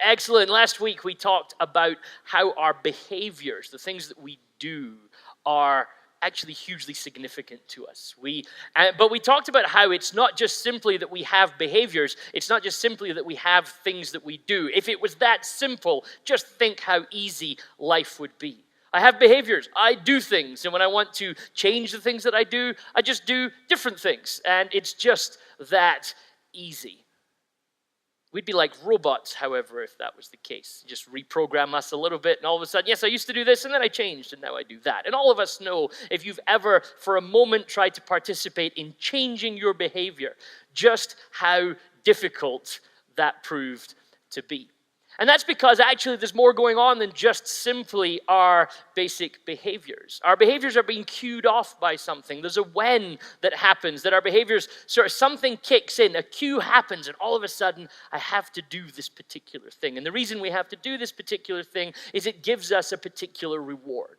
Excellent. Last week we talked about how our behaviors, the things that we do, are actually hugely significant to us. But we talked about how it's not just simply that we have behaviors, it's not just simply that we have things that we do. If it was that simple, just think how easy life would be. I have behaviors, I do things, and when I want to change the things that I do, I just do different things, and it's just that easy. We'd be like robots, however, if that was the case. Just reprogram us a little bit, and all of a sudden, yes, I used to do this, and then I changed, and now I do that. And all of us know, if you've ever, for a moment, tried to participate in changing your behavior, just how difficult that proved to be. And that's because actually there's more going on than just simply our basic behaviors. Our behaviors are being cued off by something. There's a when that happens, that our behaviors, something kicks in, a cue happens, and all of a sudden I have to do this particular thing. And the reason we have to do this particular thing is it gives us a particular reward.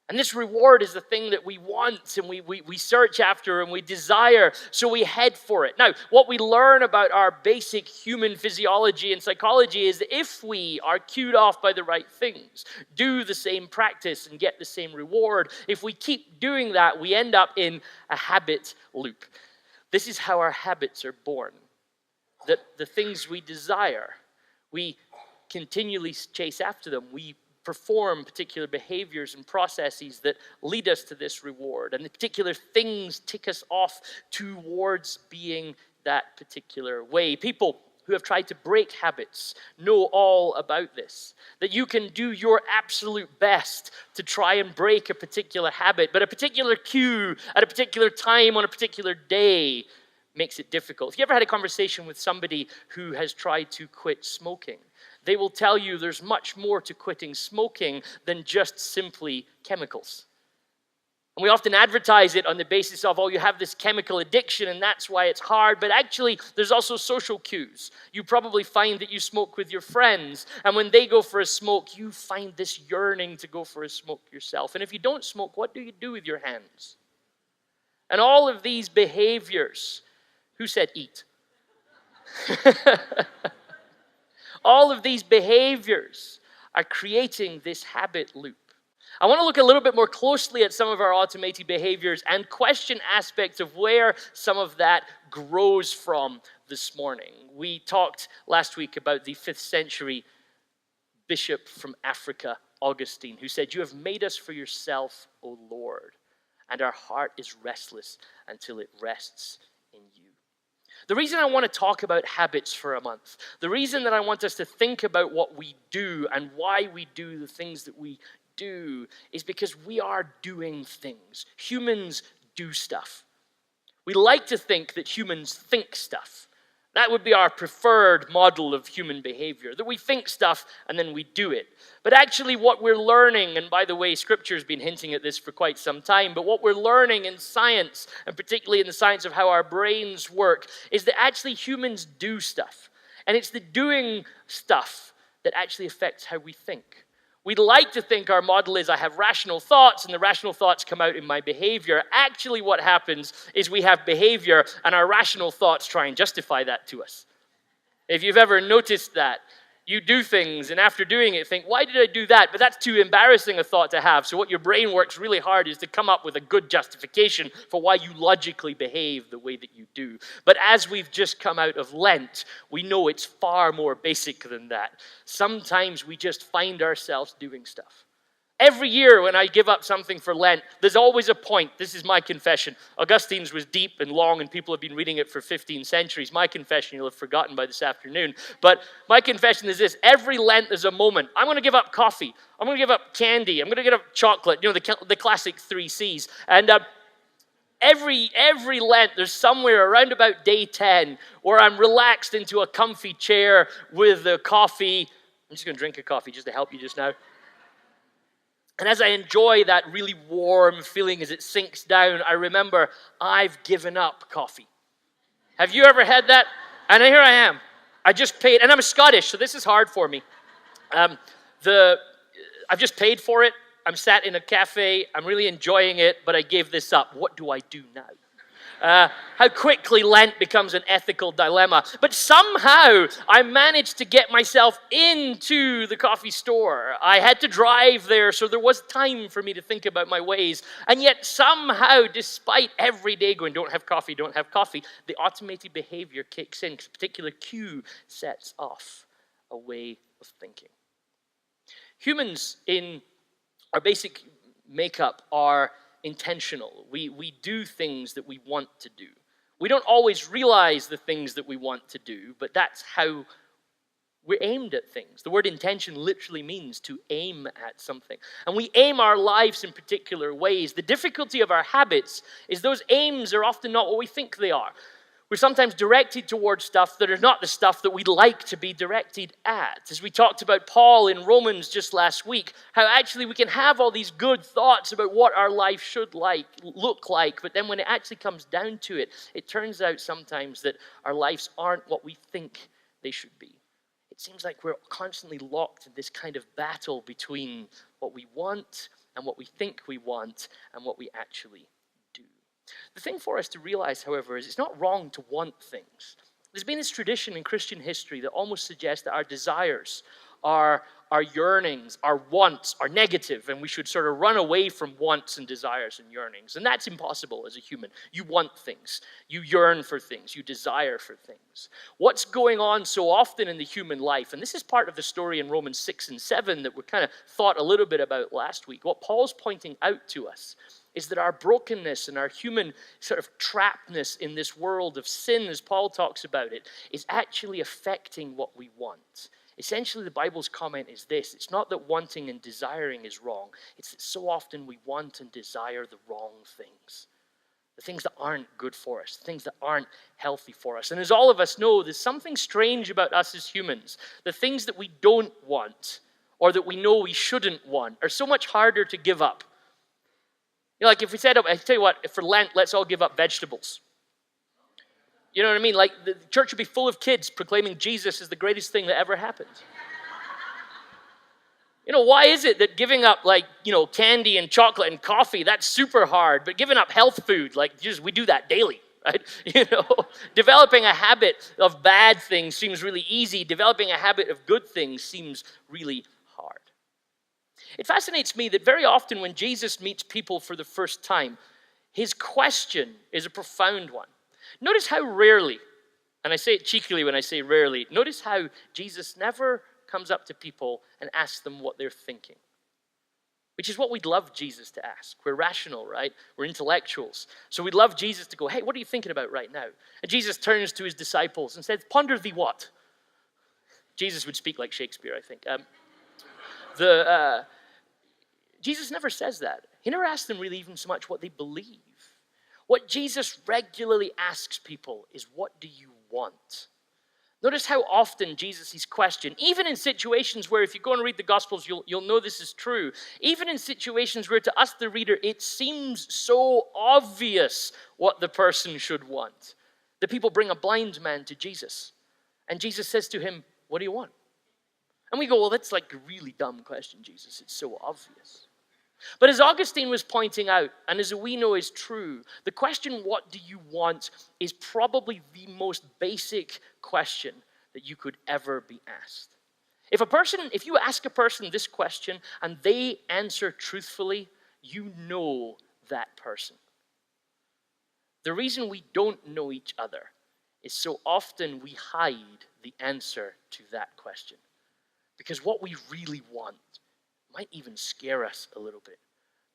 And this reward is the thing that we want and we search after and we desire, so we head for it. Now, what we learn about our basic human physiology and psychology is that if we are cued off by the right things, do the same practice and get the same reward, if we keep doing that, we end up in a habit loop. This is how our habits are born. That the things we desire, we continually chase after them. We perform particular behaviors and processes that lead us to this reward. And the particular things tick us off towards being that particular way. People who have tried to break habits know all about this. That you can do your absolute best to try and break a particular habit, but a particular cue at a particular time on a particular day makes it difficult. Have you ever had a conversation with somebody who has tried to quit smoking? They will tell you there's much more to quitting smoking than just simply chemicals. And we often advertise it on the basis of, oh, you have this chemical addiction and that's why it's hard. But actually, there's also social cues. You probably find that you smoke with your friends. And when they go for a smoke, you find this yearning to go for a smoke yourself. And if you don't smoke, what do you do with your hands? And all of these behaviors, who said eat? All of these behaviors are creating this habit loop. I want to look a little bit more closely at some of our automated behaviors and question aspects of where some of that grows from this morning. We talked last week about the 5th century bishop from Africa, Augustine, who said, "You have made us for yourself, O Lord, and our heart is restless until it rests in you." The reason I want to talk about habits for a month, the reason that I want us to think about what we do and why we do the things that we do is because we are doing things. Humans do stuff. We like to think that humans think stuff. That would be our preferred model of human behavior, that we think stuff and then we do it. But actually what we're learning, and by the way, Scripture's been hinting at this for quite some time, but what we're learning in science, and particularly in the science of how our brains work, is that actually humans do stuff. And it's the doing stuff that actually affects how we think. We'd like to think our model is I have rational thoughts and the rational thoughts come out in my behavior. Actually, what happens is we have behavior and our rational thoughts try and justify that to us. If you've ever noticed that, you do things and after doing it think, why did I do that? But that's too embarrassing a thought to have. So what your brain works really hard is to come up with a good justification for why you logically behave the way that you do. But as we've just come out of Lent, we know it's far more basic than that. Sometimes we just find ourselves doing stuff. Every year when I give up something for Lent, there's always a point. This is my confession. Augustine's was deep and long, and people have been reading it for 15 centuries. My confession you'll have forgotten by this afternoon. But my confession is this. Every Lent there's a moment. I'm going to give up coffee. I'm going to give up candy. I'm going to give up chocolate. You know, the classic 3 C's. And every Lent there's somewhere around about day 10 where I'm relaxed into a comfy chair with a coffee. I'm just going to drink a coffee just to help you just now. And as I enjoy that really warm feeling as it sinks down, I remember I've given up coffee. Have you ever had that? And here I am. I just paid, and I'm Scottish, so this is hard for me. I've just paid for it. I'm sat in a cafe. I'm really enjoying it, but I gave this up. What do I do now? How quickly Lent becomes an ethical dilemma. But somehow I managed to get myself into the coffee store. I had to drive there, so there was time for me to think about my ways. And yet somehow, despite every day going, don't have coffee, the automated behavior kicks in because a particular cue sets off a way of thinking. Humans in our basic makeup are intentional. We do things that we want to do. We don't always realize the things that we want to do, but that's how we're aimed at things. The word intention literally means to aim at something. And we aim our lives in particular ways. The difficulty of our habits is those aims are often not what we think they are. We're sometimes directed towards stuff that are not the stuff that we'd like to be directed at. As we talked about Paul in Romans just last week, how actually we can have all these good thoughts about what our life should look like, but then when it actually comes down to it, it turns out sometimes that our lives aren't what we think they should be. It seems like we're constantly locked in this kind of battle between what we want and what we think we want and what we actually do. The thing for us to realize, however, is it's not wrong to want things. There's been this tradition in Christian history that almost suggests that our desires, our yearnings, our wants are negative, and we should sort of run away from wants and desires and yearnings. And that's impossible as a human. You want things. You yearn for things. You desire for things. What's going on so often in the human life, and this is part of the story in Romans 6 and 7 that we kind of thought a little bit about last week. What Paul's pointing out to us is that our brokenness and our human sort of trappedness in this world of sin, as Paul talks about it, is actually affecting what we want. Essentially, the Bible's comment is this: it's not that wanting and desiring is wrong, it's that so often we want and desire the wrong things. The things that aren't good for us, the things that aren't healthy for us. And as all of us know, there's something strange about us as humans. The things that we don't want, or that we know we shouldn't want, are so much harder to give up. You know, like if we said, I tell you what, for Lent, let's all give up vegetables. You know what I mean? Like the church would be full of kids proclaiming Jesus is the greatest thing that ever happened. You know, why is it that giving up candy and chocolate and coffee, that's super hard, but giving up health food, we do that daily, right? Developing a habit of bad things seems really easy. Developing a habit of good things seems really hard. It fascinates me that very often when Jesus meets people for the first time, his question is a profound one. Notice how rarely, and I say it cheekily when I say rarely, notice how Jesus never comes up to people and asks them what they're thinking, which is what we'd love Jesus to ask. We're rational, right? We're intellectuals. So we'd love Jesus to go, hey, what are you thinking about right now? And Jesus turns to his disciples and says, ponder thee what? Jesus would speak like Shakespeare, I think. Jesus never says that. He never asks them really even so much what they believe. What Jesus regularly asks people is, what do you want? Notice how often Jesus' question, even in situations where if you go and read the Gospels, you'll know this is true. Even in situations where to us, the reader, it seems so obvious what the person should want. The people bring a blind man to Jesus. And Jesus says to him, what do you want? And we go, well, that's like a really dumb question, Jesus. It's so obvious. But as Augustine was pointing out, and as we know is true, the question, what do you want, is probably the most basic question that you could ever be asked. If you ask a person this question and they answer truthfully, you know that person. The reason we don't know each other is so often we hide the answer to that question. Because what we really want might even scare us a little bit,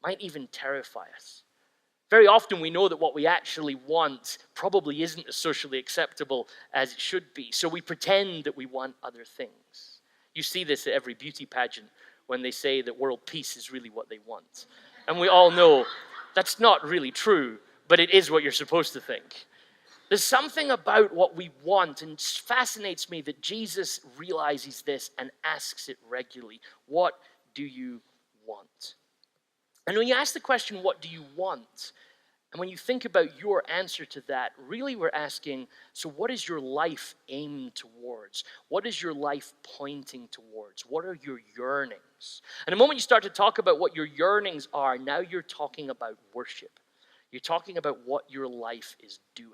might even terrify us. Very often we know that what we actually want probably isn't as socially acceptable as it should be, so we pretend that we want other things. You see this at every beauty pageant when they say that world peace is really what they want. And we all know that's not really true, but it is what you're supposed to think. There's something about what we want, and it fascinates me that Jesus realizes this and asks it regularly. What do you want? And when you ask the question, what do you want? And when you think about your answer to that, really we're asking, so what is your life aimed towards? What is your life pointing towards? What are your yearnings? And the moment you start to talk about what your yearnings are, now you're talking about worship. You're talking about what your life is doing.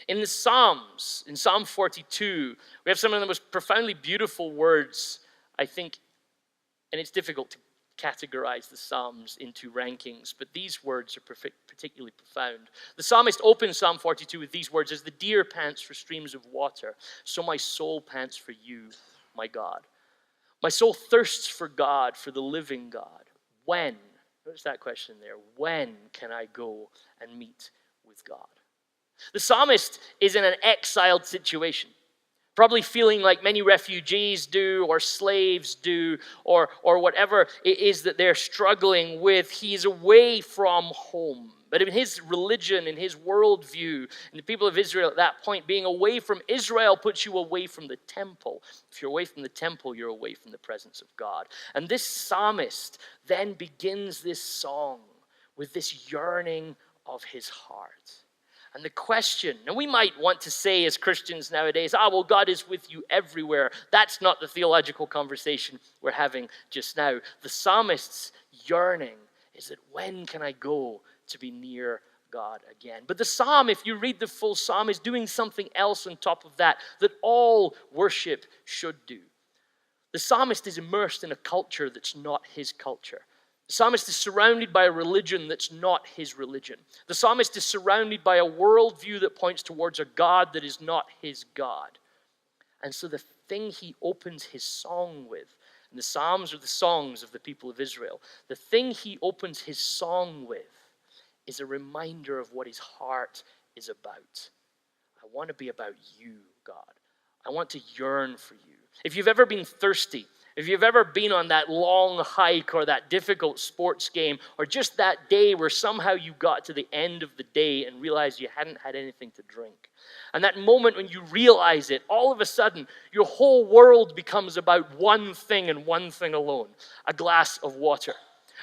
In the Psalms, in Psalm 42, we have some of the most profoundly beautiful words, I think, and it's difficult to categorize the Psalms into rankings, but these words are particularly profound. The psalmist opens Psalm 42 with these words: "As the deer pants for streams of water, so my soul pants for you, my God. My soul thirsts for God, for the living God. When?" Notice that question there. When can I go and meet with God? The psalmist is in an exiled situation, probably feeling like many refugees do, or slaves do, or whatever it is that they're struggling with. He's away from home. But in his religion, in his worldview, and the people of Israel at that point, being away from Israel puts you away from the temple. If you're away from the temple, you're away from the presence of God. And this psalmist then begins this song with this yearning of his heart. And the question, and we might want to say as Christians nowadays, well, God is with you everywhere. That's not the theological conversation we're having just now. The psalmist's yearning is that when can I go to be near God again? But the psalm, if you read the full psalm, is doing something else on top of that all worship should do. The psalmist is immersed in a culture that's not his culture. The psalmist is surrounded by a religion that's not his religion. The psalmist is surrounded by a worldview that points towards a God that is not his God. And so the thing he opens his song with, and the Psalms are the songs of the people of Israel, the thing he opens his song with is a reminder of what his heart is about. I want to be about you, God. I want to yearn for you. If you've ever been thirsty, if you've ever been on that long hike or that difficult sports game, or just that day where somehow you got to the end of the day and realized you hadn't had anything to drink, and that moment when you realize it, all of a sudden your whole world becomes about one thing and one thing alone: a glass of water.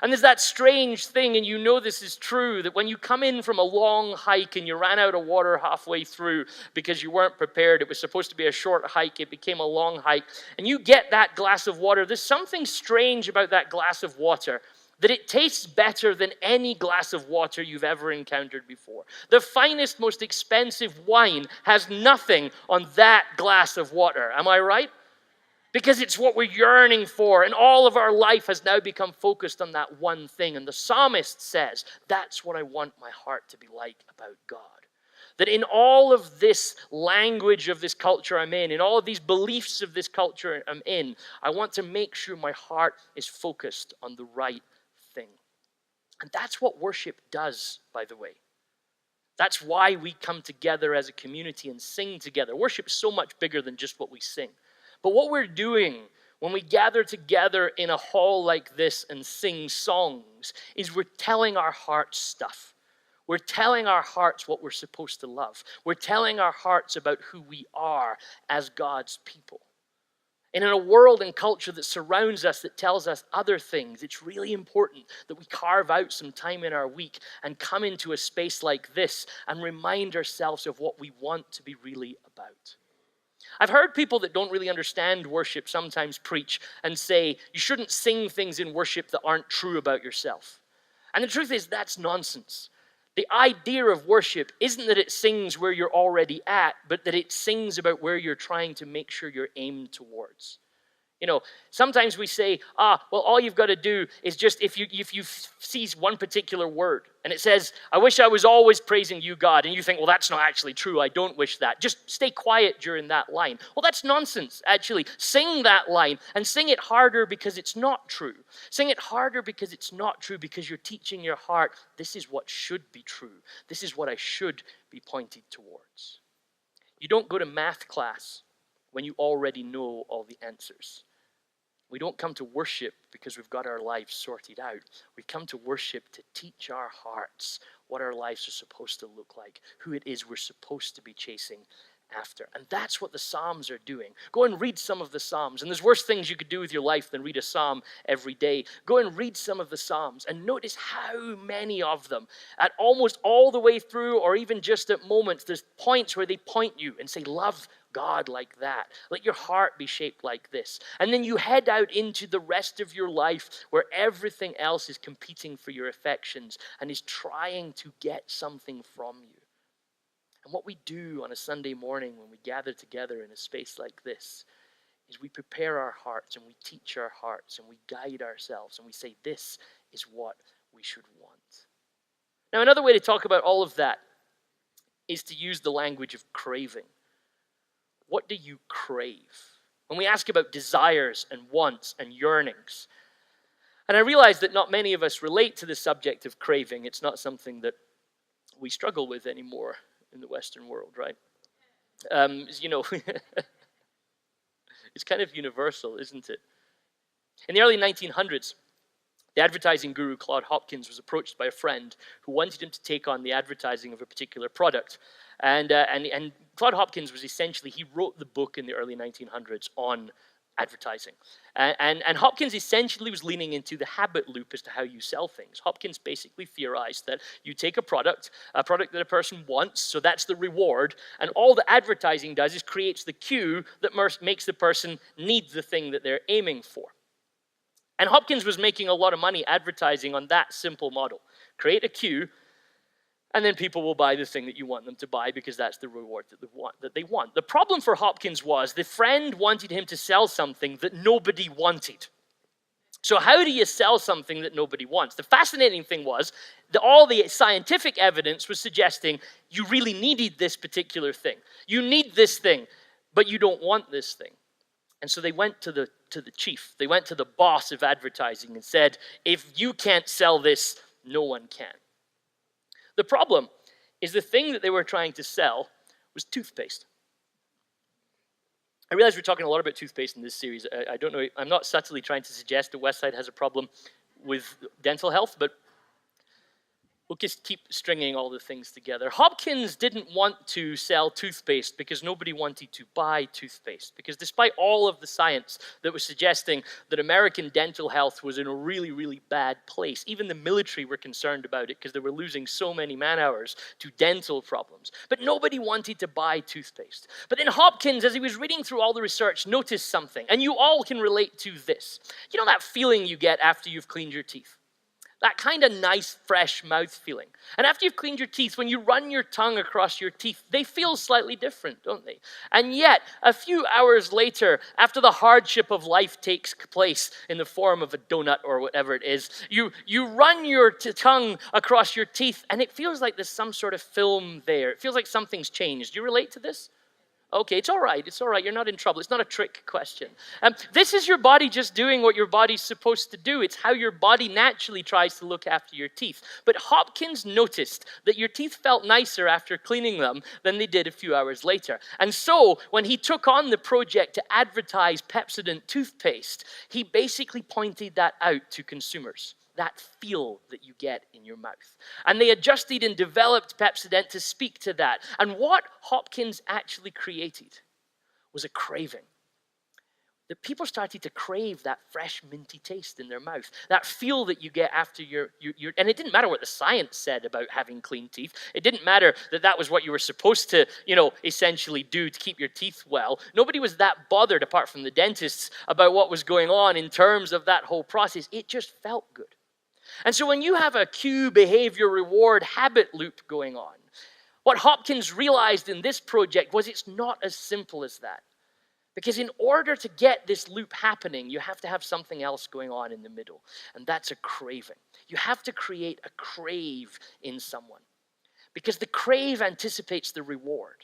And there's that strange thing, and you know this is true, that when you come in from a long hike and you ran out of water halfway through because you weren't prepared, it was supposed to be a short hike, it became a long hike, and you get that glass of water, there's something strange about that glass of water, that it tastes better than any glass of water you've ever encountered before. The finest, most expensive wine has nothing on that glass of water. Am I right? Because it's what we're yearning for, and all of our life has now become focused on that one thing. And the psalmist says, that's what I want my heart to be like about God. That in all of this language of this culture I'm in all of these beliefs of this culture I'm in, I want to make sure my heart is focused on the right thing. And that's what worship does, by the way. That's why we come together as a community and sing together. Worship is so much bigger than just what we sing. But what we're doing when we gather together in a hall like this and sing songs is we're telling our hearts stuff. We're telling our hearts what we're supposed to love. We're telling our hearts about who we are as God's people. And in a world and culture that surrounds us, that tells us other things, it's really important that we carve out some time in our week and come into a space like this and remind ourselves of what we want to be really about. I've heard people that don't really understand worship sometimes preach and say, you shouldn't sing things in worship that aren't true about yourself. And the truth is, that's nonsense. The idea of worship isn't that it sings where you're already at, but that it sings about where you're trying to make sure you're aimed towards. You know, sometimes we say, well, all you've got to do is just, if you see one particular word, and it says, I wish I was always praising you, God, and you think, well, that's not actually true, I don't wish that. Just stay quiet during that line. Well, that's nonsense, actually. Sing that line, and sing it harder because it's not true. Sing it harder because it's not true, because you're teaching your heart, this is what should be true. This is what I should be pointed towards. You don't go to math class when you already know all the answers. We don't come to worship because we've got our lives sorted out. We come to worship to teach our hearts what our lives are supposed to look like, who it is we're supposed to be chasing after. And that's what the Psalms are doing. Go and read some of the Psalms. And there's worse things you could do with your life than read a Psalm every day. Go and read some of the Psalms and notice how many of them, at almost all the way through, or even just at moments, there's points where they point you and say, love God like that. Let your heart be shaped like this. And then you head out into the rest of your life where everything else is competing for your affections and is trying to get something from you. And what we do on a Sunday morning when we gather together in a space like this is we prepare our hearts and we teach our hearts and we guide ourselves and we say, this is what we should want. Now, another way to talk about all of that is to use the language of craving. What do you crave? When we ask about desires and wants and yearnings, and I realize that not many of us relate to the subject of craving. It's not something that we struggle with anymore in the Western world, right? You know, it's kind of universal, isn't it? In the early 1900s, the advertising guru Claude Hopkins was approached by a friend who wanted him to take on the advertising of a particular product. And Claude Hopkins was essentially, he wrote the book in the early 1900s on advertising. And Hopkins essentially was leaning into the habit loop as to how you sell things. Hopkins basically theorized that you take a product that a person wants, so that's the reward, and all the advertising does is creates the cue that makes the person need the thing that they're aiming for. And Hopkins was making a lot of money advertising on that simple model. Create a cue, and then people will buy the thing that you want them to buy because that's the reward that they want. The problem for Hopkins was the friend wanted him to sell something that nobody wanted. So how do you sell something that nobody wants? The fascinating thing was that all the scientific evidence was suggesting you really needed this particular thing. You need this thing, but you don't want this thing. And so they went to the chief. They went to the boss of advertising and said, if you can't sell this, no one can. The problem is the thing that they were trying to sell was toothpaste. I realize we're talking a lot about toothpaste in this series. I don't know, I'm not subtly trying to suggest that Westside has a problem with dental health, but we'll just keep stringing all the things together. Hopkins didn't want to sell toothpaste because nobody wanted to buy toothpaste. Because despite all of the science that was suggesting that American dental health was in a really, really bad place, even the military were concerned about it because they were losing so many man hours to dental problems. But nobody wanted to buy toothpaste. But then Hopkins, as he was reading through all the research, noticed something. And you all can relate to this. You know that feeling you get after you've cleaned your teeth? That kind of nice, fresh mouth feeling. And after you've cleaned your teeth, when you run your tongue across your teeth, they feel slightly different, don't they? And yet, a few hours later, after the hardship of life takes place in the form of a donut or whatever it is, you run your tongue across your teeth, and it feels like there's some sort of film there. It feels like something's changed. Do you relate to this? Okay, it's all right. It's all right. You're not in trouble. It's not a trick question. This is your body just doing what your body's supposed to do. It's how your body naturally tries to look after your teeth. But Hopkins noticed that your teeth felt nicer after cleaning them than they did a few hours later. And so, when he took on the project to advertise Pepsodent toothpaste, he basically pointed that out to consumers. That feel that you get in your mouth. And they adjusted and developed Pepsodent to speak to that. And what Hopkins actually created was a craving. That people started to crave that fresh, minty taste in their mouth. That feel that you get after your and it didn't matter what the science said about having clean teeth. It didn't matter that that was what you were supposed to, essentially do to keep your teeth well. Nobody was that bothered, apart from the dentists, about what was going on in terms of that whole process. It just felt good. And so when you have a cue, behavior, reward, habit loop going on, what Hopkins realized in this project was it's not as simple as that. Because in order to get this loop happening, you have to have something else going on in the middle. And that's a craving. You have to create a crave in someone. Because the crave anticipates the reward.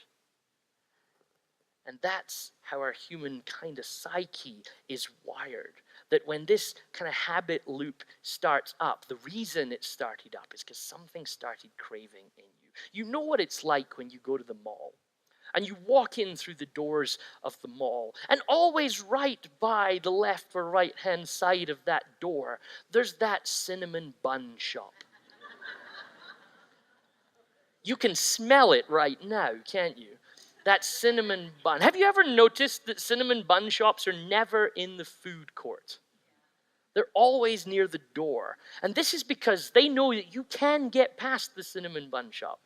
And that's how our human kind of psyche is wired. That when this kind of habit loop starts up, the reason it started up is because something started craving in you. You know what it's like when you go to the mall. And you walk in through the doors of the mall. And always right by the left or right-hand side of that door, there's that cinnamon bun shop. You can smell it right now, can't you? that cinnamon bun. Have you ever noticed that cinnamon bun shops are never in the food court? They're always near the door. And this is because they know that you can get past the cinnamon bun shop.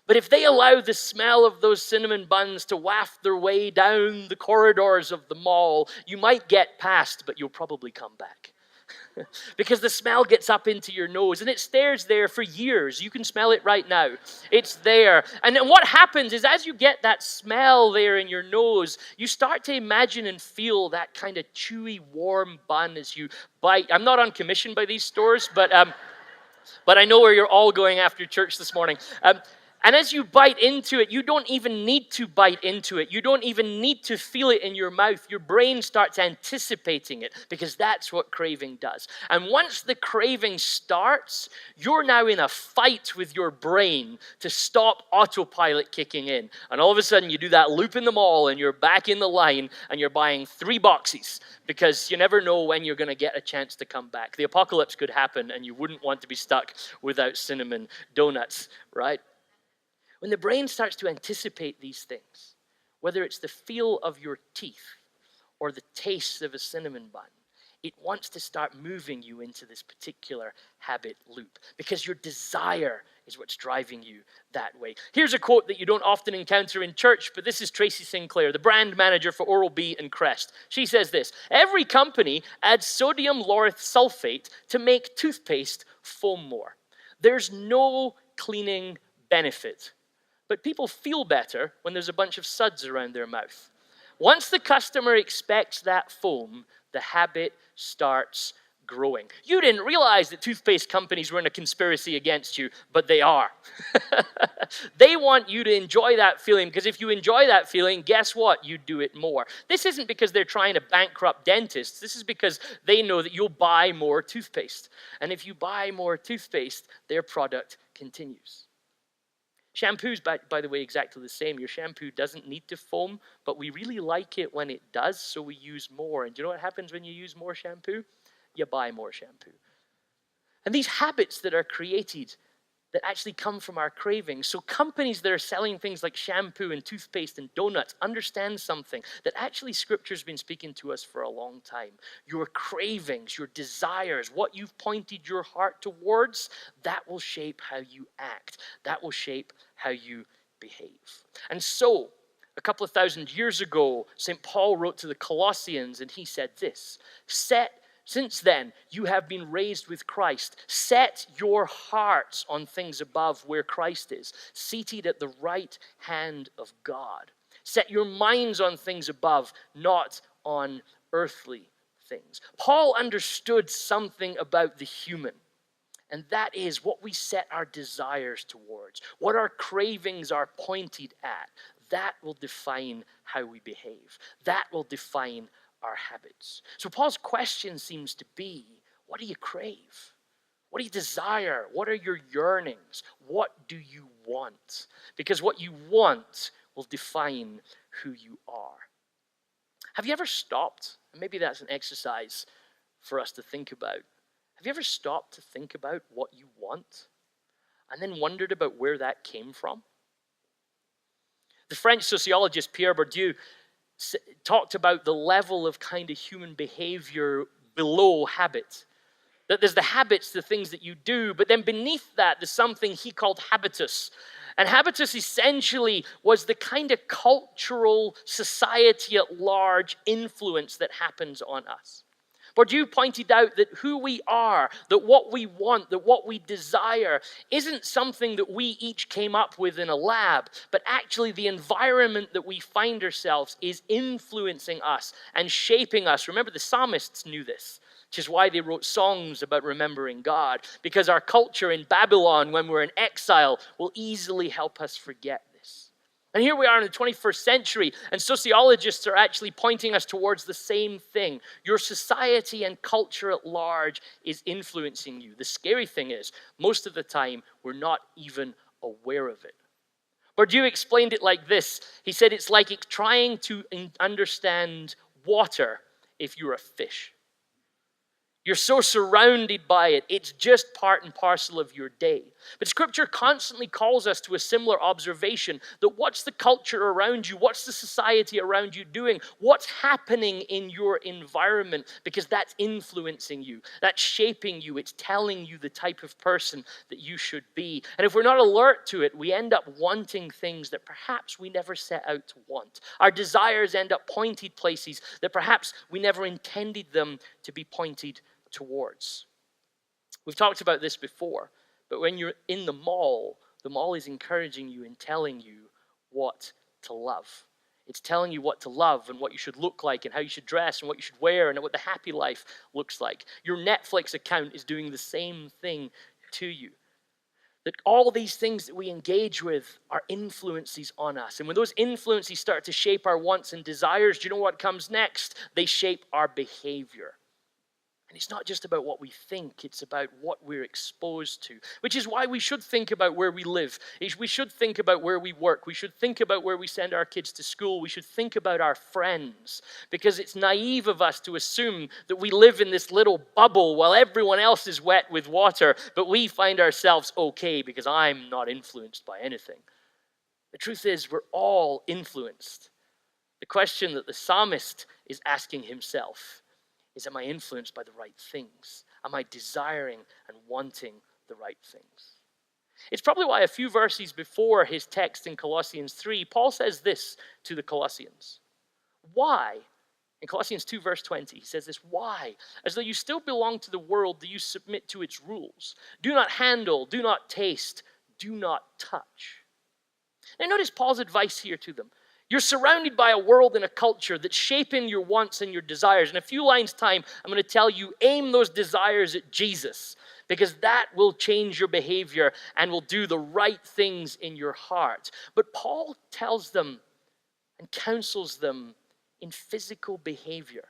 But if they allow the smell of those cinnamon buns to waft their way down the corridors of the mall, you might get past, but you'll probably come back. Because the smell gets up into your nose and it stays there for years. You can smell it right now. It's there. And then what happens is as you get that smell there in your nose, you start to imagine and feel that kind of chewy, warm bun as you bite. I'm not on commission by these stores, but I know where you're all going after church this morning. And as you bite into it, you don't even need to bite into it. You don't even need to feel it in your mouth. Your brain starts anticipating it because that's what craving does. And once the craving starts, you're now in a fight with your brain to stop autopilot kicking in. And all of a sudden, you do that loop in the mall and you're back in the line and you're buying 3 boxes because you never know when you're going to get a chance to come back. The apocalypse could happen and you wouldn't want to be stuck without cinnamon donuts, right? When the brain starts to anticipate these things, whether it's the feel of your teeth or the taste of a cinnamon bun, it wants to start moving you into this particular habit loop because your desire is what's driving you that way. Here's a quote that you don't often encounter in church, but this is Tracy Sinclair, the brand manager for Oral-B and Crest. She says this: every company adds sodium lauryl sulfate to make toothpaste foam more. There's no cleaning benefit. But people feel better when there's a bunch of suds around their mouth. Once the customer expects that foam, the habit starts growing. You didn't realize that toothpaste companies were in a conspiracy against you, but they are. They want you to enjoy that feeling, because if you enjoy that feeling, guess what? You do it more. This isn't because they're trying to bankrupt dentists. This is because they know that you'll buy more toothpaste. And if you buy more toothpaste, their product continues. Shampoo's, by the way, exactly the same. Your shampoo doesn't need to foam, but we really like it when it does, so we use more. And do you know what happens when you use more shampoo? You buy more shampoo. And these habits that are created that actually come from our cravings. So companies that are selling things like shampoo and toothpaste and donuts understand something that actually Scripture's been speaking to us for a long time. Your cravings, your desires, what you've pointed your heart towards, that will shape how you act. That will shape how you behave. And so, a couple of thousand years ago, St. Paul wrote to the Colossians and he said this: Since then, you have been raised with Christ. Set your hearts on things above where Christ is, seated at the right hand of God. Set your minds on things above, not on earthly things. Paul understood something about the human, and that is what we set our desires towards, what our cravings are pointed at. That will define how we behave. That will define our habits. So Paul's question seems to be, what do you crave? What do you desire? What are your yearnings? What do you want? Because what you want will define who you are. Have you ever stopped? And maybe that's an exercise for us to think about. Have you ever stopped to think about what you want and then wondered about where that came from? The French sociologist Pierre Bourdieu talked about the level of kind of human behavior below habit. That there's the habits, the things that you do, but then beneath that there's something he called habitus. And habitus essentially was the kind of cultural, society at large influence that happens on us. Bourdieu pointed out that who we are, that what we want, that what we desire isn't something that we each came up with in a lab, but actually the environment that we find ourselves is influencing us and shaping us. Remember, the psalmists knew this, which is why they wrote songs about remembering God, because our culture in Babylon, when we're in exile, will easily help us forget this. And here we are in the 21st century, and sociologists are actually pointing us towards the same thing. Your society and culture at large is influencing you. The scary thing is, most of the time, we're not even aware of it. Bourdieu explained it like this. He said it's like trying to understand water if you're a fish. You're so surrounded by it, it's just part and parcel of your day. But Scripture constantly calls us to a similar observation that what's the culture around you? What's the society around you doing? What's happening in your environment? Because that's influencing you, that's shaping you, it's telling you the type of person that you should be. And if we're not alert to it, we end up wanting things that perhaps we never set out to want. Our desires end up pointed places that perhaps we never intended them to be pointed towards. We've talked about this before, but when you're in the mall is encouraging you and telling you what to love. It's telling you what to love and what you should look like and how you should dress and what you should wear and what the happy life looks like. Your Netflix account is doing the same thing to you. That all these things that we engage with are influences on us. And when those influences start to shape our wants and desires, do you know what comes next? They shape our behavior. And it's not just about what we think, it's about what we're exposed to. Which is why we should think about where we live. We should think about where we work. We should think about where we send our kids to school. We should think about our friends. Because it's naive of us to assume that we live in this little bubble while everyone else is wet with water, but we find ourselves okay because I'm not influenced by anything. The truth is, we're all influenced. The question that the psalmist is asking himself is, am I influenced by the right things? Am I desiring and wanting the right things? It's probably why a few verses before his text in Colossians 3, Paul says this to the Colossians. Why? In Colossians 2 verse 20, he says this, why? As though you still belong to the world, do you submit to its rules? Do not handle, do not taste, do not touch. Now notice Paul's advice here to them. You're surrounded by a world and a culture that's shaping your wants and your desires. In a few lines' time, I'm going to tell you, aim those desires at Jesus, because that will change your behavior and will do the right things in your heart. But Paul tells them and counsels them in physical behavior.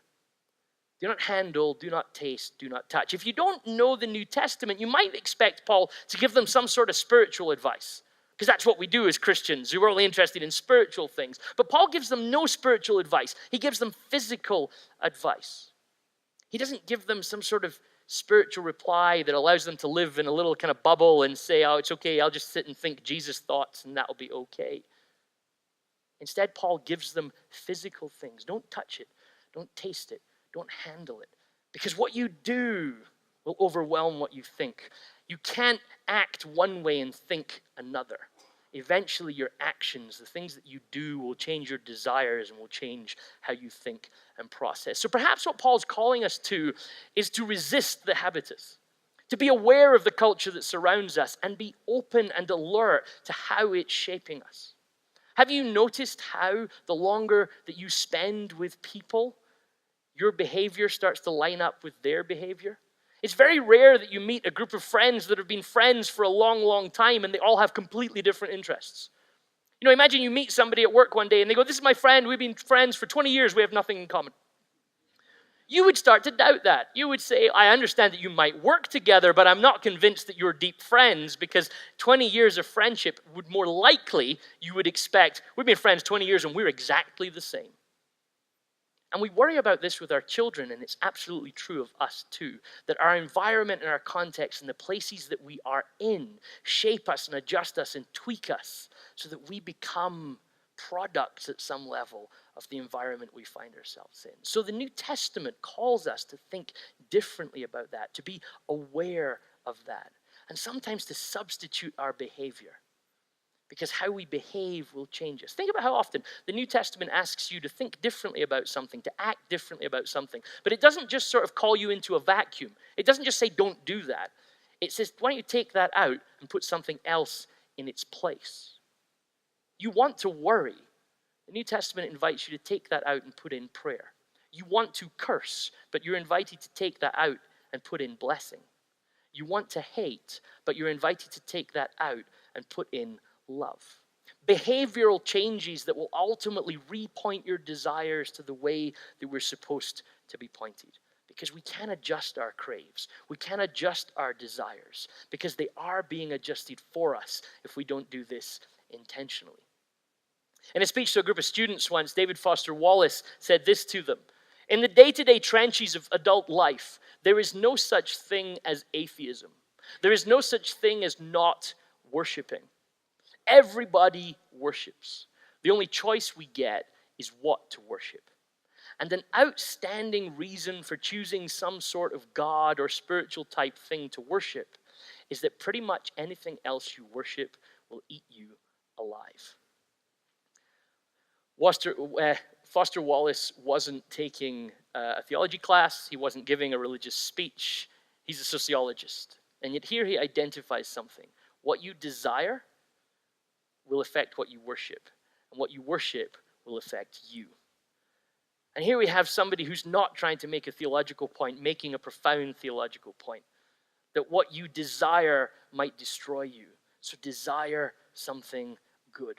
Do not handle, do not taste, do not touch. If you don't know the New Testament, you might expect Paul to give them some sort of spiritual advice. Because that's what we do as Christians. We're only interested in spiritual things. But Paul gives them no spiritual advice. He gives them physical advice. He doesn't give them some sort of spiritual reply that allows them to live in a little kind of bubble and say, oh, it's okay, I'll just sit and think Jesus thoughts and that'll be okay. Instead, Paul gives them physical things. Don't touch it. Don't taste it. Don't handle it. Because what you do will overwhelm what you think. You can't act one way and think another. Eventually, your actions, the things that you do, will change your desires and will change how you think and process. So perhaps what Paul's calling us to is to resist the habitus, to be aware of the culture that surrounds us and be open and alert to how it's shaping us. Have you noticed how the longer that you spend with people, your behavior starts to line up with their behavior? It's very rare that you meet a group of friends that have been friends for a long, long time and they all have completely different interests. You know, imagine you meet somebody at work one day and they go, this is my friend, we've been friends for 20 years, we have nothing in common. You would start to doubt that. You would say, I understand that you might work together, but I'm not convinced that you're deep friends, because 20 years of friendship would more likely, you would expect, we've been friends 20 years and we're exactly the same. And we worry about this with our children, and it's absolutely true of us too, that our environment and our context and the places that we are in shape us and adjust us and tweak us so that we become products at some level of the environment we find ourselves in. So the New Testament calls us to think differently about that, to be aware of that, and sometimes to substitute our behavior. Because how we behave will change us. Think about how often the New Testament asks you to think differently about something, to act differently about something. But it doesn't just sort of call you into a vacuum. It doesn't just say, don't do that. It says, why don't you take that out and put something else in its place? You want to worry. The New Testament invites you to take that out and put in prayer. You want to curse, but you're invited to take that out and put in blessing. You want to hate, but you're invited to take that out and put in love. Behavioral changes that will ultimately repoint your desires to the way that we're supposed to be pointed. Because we can adjust our craves. We can adjust our desires. Because they are being adjusted for us if we don't do this intentionally. In a speech to a group of students once, David Foster Wallace said this to them. In the day-to-day trenches of adult life, there is no such thing as atheism. There is no such thing as not worshiping. Everybody worships. The only choice we get is what to worship. And an outstanding reason for choosing some sort of God or spiritual type thing to worship is that pretty much anything else you worship will eat you alive. Foster Wallace wasn't taking a theology class. He wasn't giving a religious speech. He's a sociologist. And yet here he identifies something. What you desire will affect what you worship. And what you worship will affect you. And here we have somebody who's not trying to make a theological point, making a profound theological point. That what you desire might destroy you. So desire something good.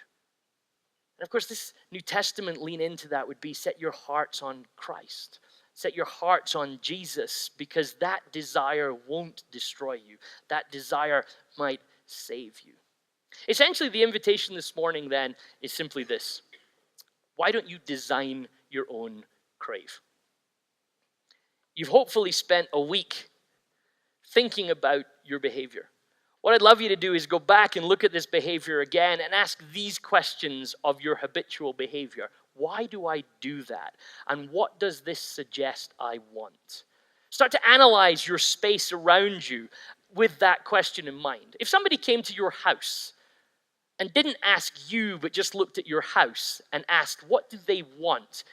And of course, this New Testament lean into that would be set your hearts on Christ. Set your hearts on Jesus, because that desire won't destroy you. That desire might save you. Essentially, the invitation this morning then is simply this. Why don't you design your own crave? You've hopefully spent a week thinking about your behavior. What I'd love you to do is go back and look at this behavior again and ask these questions of your habitual behavior. Why do I do that? And what does this suggest I want? Start to analyze your space around you with that question in mind. If somebody came to your house and didn't ask you, but just looked at your house and asked, what do they want?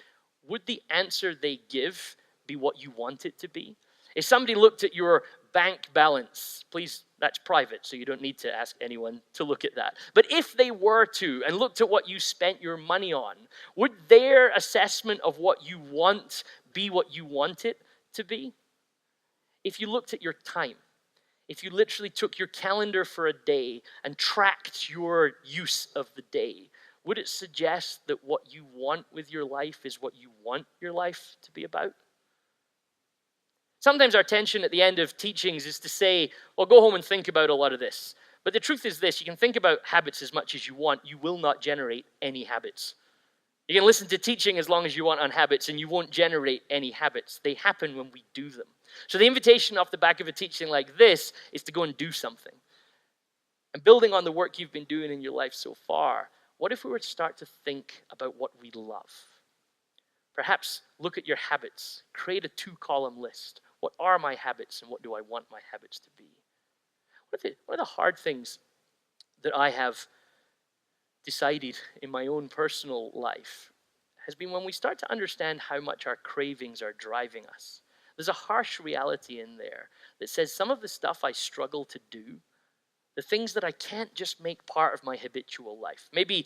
Would the answer they give be what you want it to be? If somebody looked at your bank balance, please, that's private, so you don't need to ask anyone to look at that. But if they were to, and looked at what you spent your money on, would their assessment of what you want be what you want it to be? If you looked at your time, if you literally took your calendar for a day and tracked your use of the day, would it suggest that what you want with your life is what you want your life to be about? Sometimes our tension at the end of teachings is to say, well, go home and think about a lot of this. But the truth is this, you can think about habits as much as you want, you will not generate any habits. You can listen to teaching as long as you want on habits, and you won't generate any habits. They happen when we do them. So the invitation off the back of a teaching like this is to go and do something. And building on the work you've been doing in your life so far, what if we were to start to think about what we love? Perhaps look at your habits, create a 2-column list. What are my habits and what do I want my habits to be? One of the hard things that I have decided in my own personal life has been when we start to understand how much our cravings are driving us. There's a harsh reality in there that says some of the stuff I struggle to do, the things that I can't just make part of my habitual life. Maybe,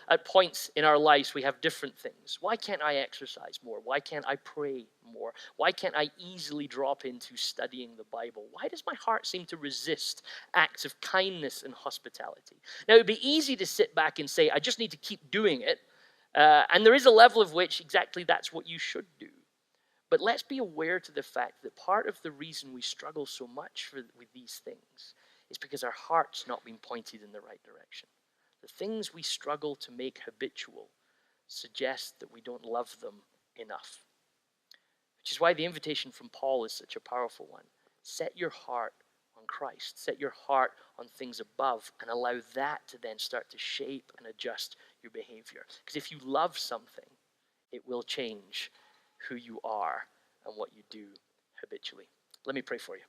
at points in our lives we have different things. Why can't I exercise more? Why can't I pray more? Why can't I easily drop into studying the Bible? Why does my heart seem to resist acts of kindness and hospitality? Now, it would be easy to sit back and say, I just need to keep doing it. And there is a level of which exactly that's what you should do. But let's be aware to the fact that part of the reason we struggle so much with these things is because our heart's not being pointed in the right direction. The things we struggle to make habitual suggest that we don't love them enough. Which is why the invitation from Paul is such a powerful one. Set your heart on Christ. Set your heart on things above and allow that to then start to shape and adjust your behavior. Because if you love something, it will change who you are and what you do habitually. Let me pray for you.